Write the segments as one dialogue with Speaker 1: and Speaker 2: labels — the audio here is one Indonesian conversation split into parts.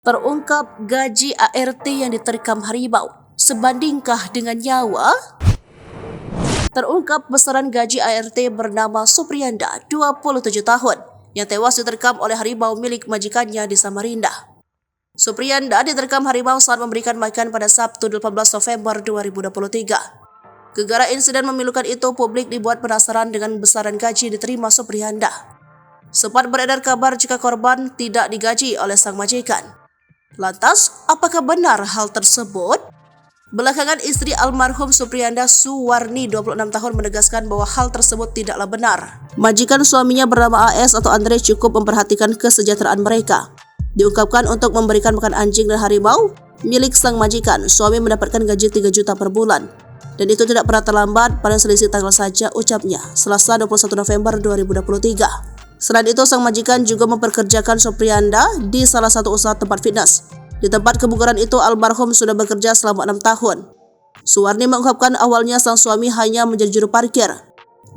Speaker 1: Terungkap gaji ART yang diterkam harimau, sebandingkah dengan nyawa? Terungkap besaran gaji ART bernama Supriyanda, 27 tahun, yang tewas diterkam oleh harimau milik majikannya di Samarinda. Supriyanda diterkam harimau saat memberikan makan pada Sabtu 18 November 2023. Gegara insiden memilukan itu, publik dibuat penasaran dengan besaran gaji diterima Supriyanda. Sempat beredar kabar jika korban tidak digaji oleh sang majikan. Lantas, apakah benar hal tersebut? Belakangan istri almarhum Supriyanda, Suwarni, 26 tahun, menegaskan bahwa hal tersebut tidaklah benar. Majikan suaminya bernama AS atau Andre cukup memperhatikan kesejahteraan mereka. Diungkapkan untuk memberikan makan anjing dan harimau milik sang majikan, suami mendapatkan gaji 3 juta per bulan. Dan itu tidak pernah terlambat, pada selisih tanggal saja, ucapnya, Selasa 21 November 2023. Selain itu, sang majikan juga memperkerjakan Supriyanda di salah satu usaha tempat fitness. Di tempat kebugaran itu, almarhum sudah bekerja selama 6 tahun. Suwarni mengungkapkan awalnya sang suami hanya menjadi juru parkir.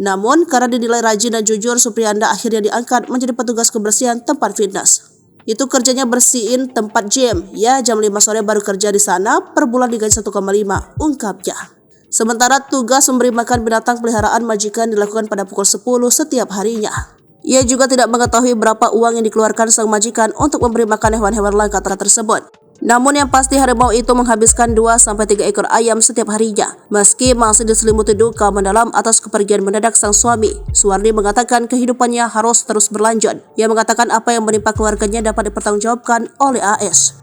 Speaker 1: Namun, karena dinilai rajin dan jujur, Supriyanda akhirnya diangkat menjadi petugas kebersihan tempat fitness. Itu kerjanya bersihin tempat gym. Ya, jam 5 sore baru kerja di sana, per bulan digaji 1,5, ungkapnya. Sementara tugas memberi makan binatang peliharaan majikan dilakukan pada pukul 10 setiap harinya. Ia juga tidak mengetahui berapa uang yang dikeluarkan sang majikan untuk memberi makan hewan-hewan langka tersebut. Namun yang pasti harimau itu menghabiskan 2-3 ekor ayam setiap harinya. Meski masih diselimuti duka mendalam atas kepergian mendadak sang suami, Suwarni mengatakan kehidupannya harus terus berlanjut. Ia mengatakan apa yang menimpa keluarganya dapat dipertanggungjawabkan oleh AS.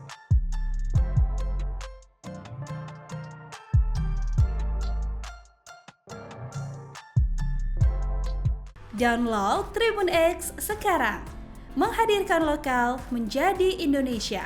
Speaker 2: Download Tribun X sekarang, menghadirkan lokal menjadi Indonesia.